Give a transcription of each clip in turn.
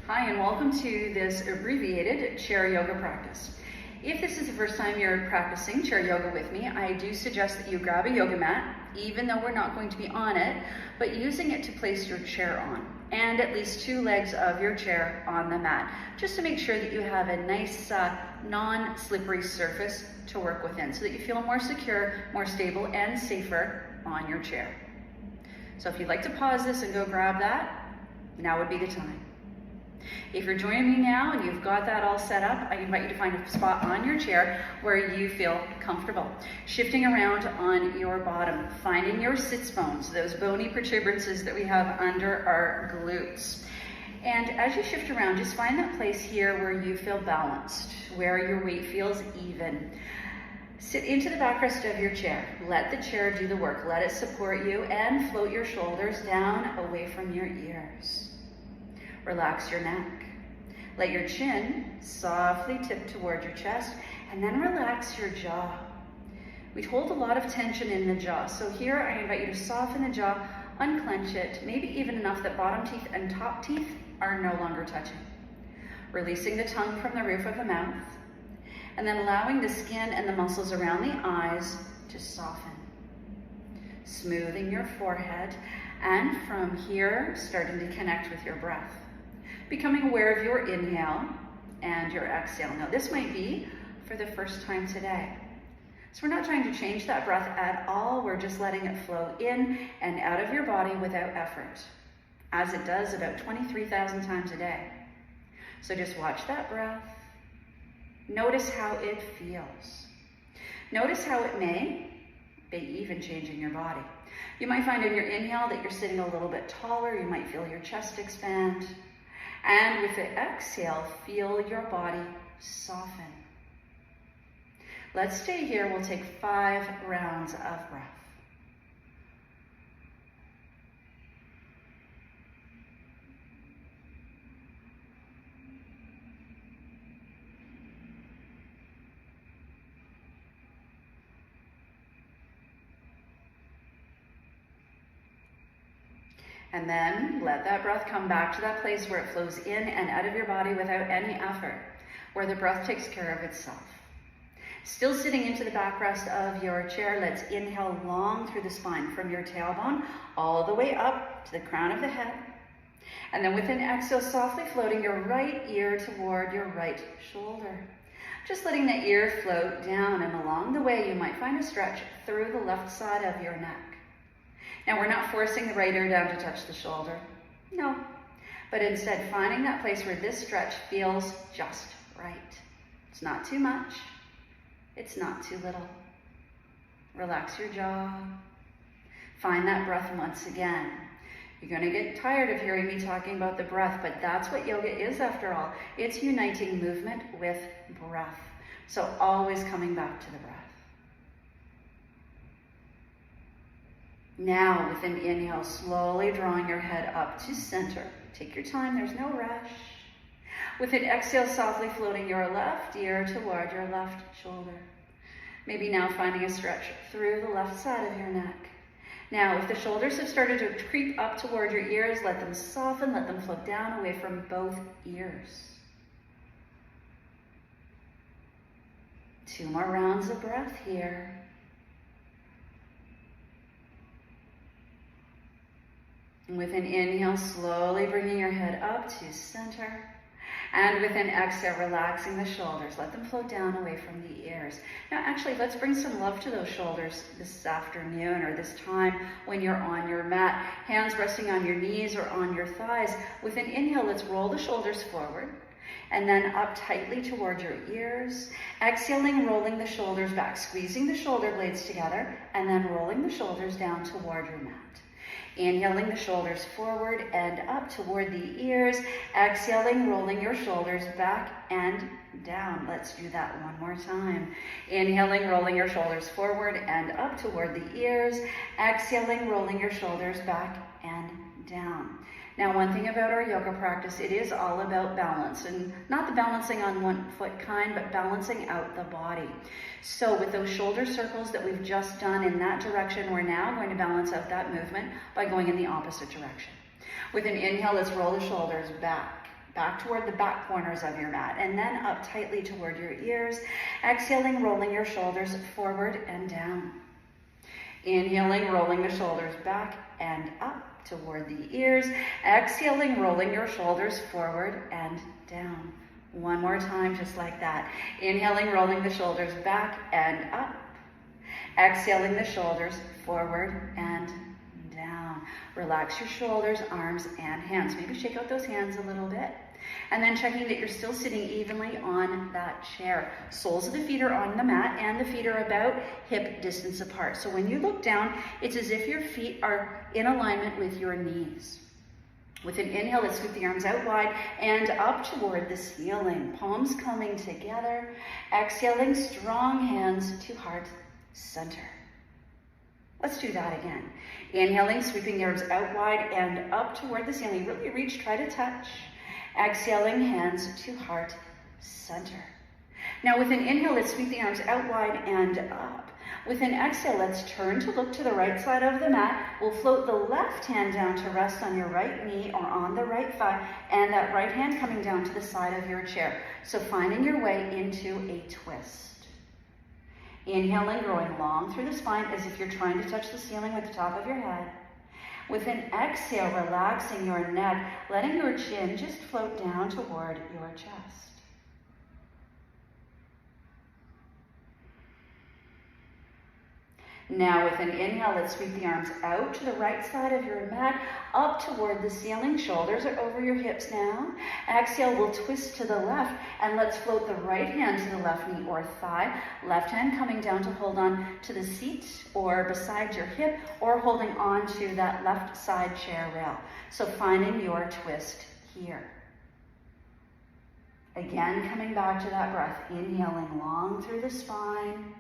Hi, and welcome to this abbreviated chair yoga practice. If this is the first time you're practicing chair yoga with me, I do suggest that you grab a yoga mat, even though we're not going to be on it, but using it to place your chair on, and at least two legs of your chair on the mat, just to make sure that you have a nice non-slippery surface to work within, so that you feel more secure, more stable, and safer on your chair. So if you'd like to pause this and go grab that, now would be the time. If you're joining me now and you've got that all set up, I invite you to find a spot on your chair where you feel comfortable. Shifting around on your bottom, finding your sits bones, those bony protuberances that we have under our glutes. And as you shift around, just find that place here where you feel balanced, where your weight feels even. Sit into the backrest of your chair. Let the chair do the work. Let it support you and float your shoulders down away from your ears. Relax your neck. Let your chin softly tip toward your chest, and then relax your jaw. We hold a lot of tension in the jaw, so here I invite you to soften the jaw, unclench it, maybe even enough that bottom teeth and top teeth are no longer touching. Releasing the tongue from the roof of the mouth, and then allowing the skin and the muscles around the eyes to soften. Smoothing your forehead, and from here, starting to connect with your breath. Becoming aware of your inhale and your exhale. Now this might be for the first time today. So we're not trying to change that breath at all. We're just letting it flow in and out of your body without effort, as it does about 23,000 times a day. So just watch that breath. Notice how it feels. Notice how it may be even changing your body. You might find in your inhale that you're sitting a little bit taller. You might feel your chest expand. And with the exhale, feel your body soften. Let's stay here. We'll take 5 rounds of breath. And then let that breath come back to that place where it flows in and out of your body without any effort, where the breath takes care of itself. Still sitting into the backrest of your chair, let's inhale long through the spine from your tailbone all the way up to the crown of the head. And then with an exhale, softly floating your right ear toward your right shoulder. Just letting the ear float down, and along the way you might find a stretch through the left side of your neck. Now, we're not forcing the right ear down to touch the shoulder, no, but instead finding that place where this stretch feels just right. It's not too much, it's not too little. Relax your jaw. Find that breath once again. You're going to get tired of hearing me talking about the breath, but that's what yoga is after all. It's uniting movement with breath. So always coming back to the breath. Now, with an inhale, slowly drawing your head up to center. Take your time, there's no rush. With an exhale, softly floating your left ear toward your left shoulder. Maybe now finding a stretch through the left side of your neck. Now, if the shoulders have started to creep up toward your ears, let them soften, let them float down away from both ears. 2 more rounds of breath here. With an inhale, slowly bringing your head up to center. And with an exhale, relaxing the shoulders. Let them float down away from the ears. Now, actually, let's bring some love to those shoulders this afternoon or this time when you're on your mat. Hands resting on your knees or on your thighs. With an inhale, let's roll the shoulders forward and then up tightly toward your ears. Exhaling, rolling the shoulders back, squeezing the shoulder blades together, and then rolling the shoulders down toward your mat. Inhaling the shoulders forward and up toward the ears. Exhaling, rolling your shoulders back and down. Let's do that one more time. Inhaling, rolling your shoulders forward and up toward the ears. Exhaling, rolling your shoulders back and down. Now, one thing about our yoga practice, it is all about balance, and not the balancing on one foot kind, but balancing out the body. So with those shoulder circles that we've just done in that direction, we're now going to balance out that movement by going in the opposite direction. With an inhale, let's roll the shoulders back, back toward the back corners of your mat, and then up tightly toward your ears. Exhaling, rolling your shoulders forward and down. Inhaling, rolling the shoulders back and up toward the ears. Exhaling, rolling your shoulders forward and down. One more time, just like that. Inhaling, rolling the shoulders back and up. Exhaling the shoulders forward and down. Relax your shoulders, arms, and hands. Maybe shake out those hands a little bit. And then checking that you're still sitting evenly on that chair. Soles of the feet are on the mat and the feet are about hip distance apart. So when you look down, it's as if your feet are in alignment with your knees. With an inhale, let's scoop the arms out wide and up toward the ceiling. Palms coming together. Exhaling, strong hands to heart center. Let's do that again. Inhaling, sweeping the arms out wide and up toward the ceiling. Really reach, try to touch. Exhaling, hands to heart center. Now with an inhale, let's sweep the arms out wide and up. With an exhale, let's turn to look to the right side of the mat. We'll float the left hand down to rest on your right knee or on the right thigh, and that right hand coming down to the side of your chair. So finding your way into a twist. Inhaling, growing long through the spine as if you're trying to touch the ceiling with the top of your head. With an exhale, relaxing your neck, letting your chin just float down toward your chest. Now with an inhale, let's sweep the arms out to the right side of your mat, up toward the ceiling. Shoulders are over your hips now. Exhale, we'll twist to the left, and let's float the right hand to the left knee or thigh. Left hand coming down to hold on to the seat or beside your hip, or holding on to that left side chair rail. So finding your twist here. Again, coming back to that breath. Inhaling long through the spine.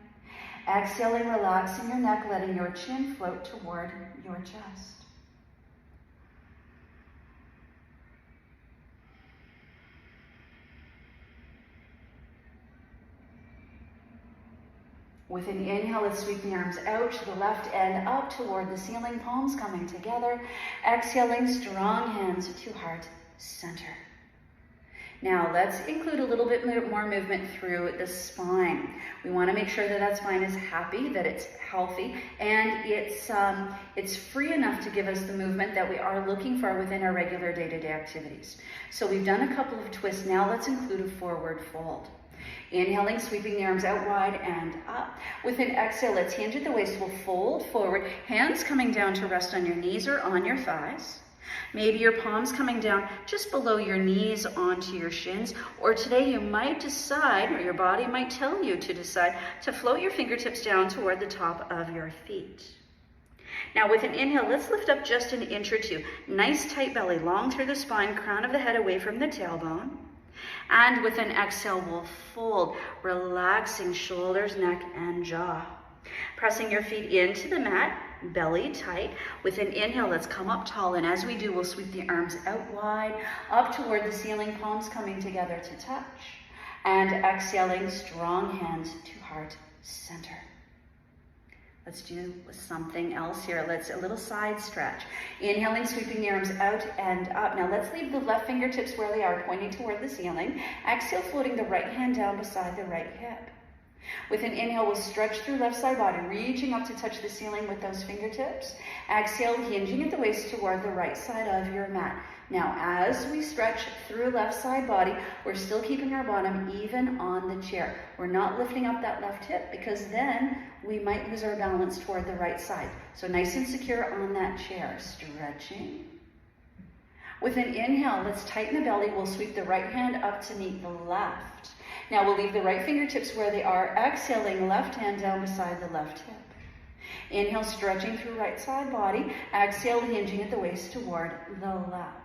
Exhaling, relaxing your neck, letting your chin float toward your chest. With an inhale, let's sweep the arms out to the left and up toward the ceiling, palms coming together. Exhaling, strong hands to heart center. Now let's include a little bit more movement through the spine. We want to make sure that that spine is happy, that it's healthy, and it's free enough to give us the movement that we are looking for within our regular day-to-day activities. So we've done a couple of twists. Now let's include a forward fold. Inhaling, sweeping the arms out wide and up. With an exhale, let's hinge at the waist. We'll fold forward, hands coming down to rest on your knees or on your thighs. Maybe your palms coming down just below your knees onto your shins. Or today you might decide, or your body might tell you to decide, to float your fingertips down toward the top of your feet. Now with an inhale, let's lift up just an inch or two. Nice tight belly, long through the spine, crown of the head away from the tailbone. And with an exhale, we'll fold, relaxing shoulders, neck, and jaw. Pressing your feet into the mat, belly tight. With an inhale, let's come up tall, and as we do, we'll sweep the arms out wide, up toward the ceiling, palms coming together to touch. And exhaling, strong hands to heart center. Let's do something else here. Let's a little side stretch. Inhaling, sweeping the arms out and up. Now let's leave the left fingertips where they are, pointing toward the ceiling. Exhale, floating the right hand down beside the right hip. With an inhale, we'll stretch through left side body, reaching up to touch the ceiling with those fingertips. Exhale, hinging at the waist toward the right side of your mat. Now, as we stretch through left side body, we're still keeping our bottom even on the chair. We're not lifting up that left hip because then we might lose our balance toward the right side. So nice and secure on that chair. Stretching. With an inhale, let's tighten the belly. We'll sweep the right hand up to meet the left. Now we'll leave the right fingertips where they are, exhaling, left hand down beside the left hip. Inhale, stretching through right side body. Exhale, hinging at the waist toward the left.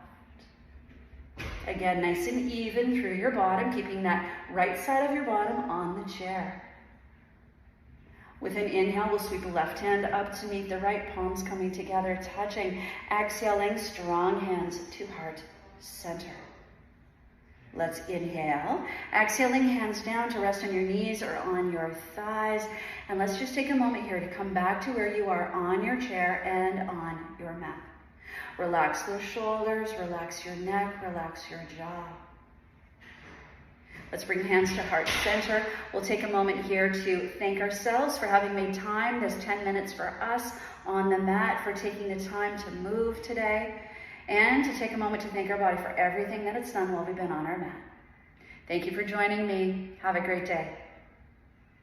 Again, nice and even through your bottom, keeping that right side of your bottom on the chair. With an inhale, we'll sweep the left hand up to meet the right, palms coming together, touching. Exhaling, strong hands to heart center. Let's inhale. Exhaling, hands down to rest on your knees or on your thighs. And let's just take a moment here to come back to where you are on your chair and on your mat. Relax those shoulders, relax your neck, relax your jaw. Let's bring hands to heart center. We'll take a moment here to thank ourselves for having made time, this 10 minutes for us on the mat, for taking the time to move today, and to take a moment to thank our body for everything that it's done while we've been on our mat. Thank you for joining me. Have a great day.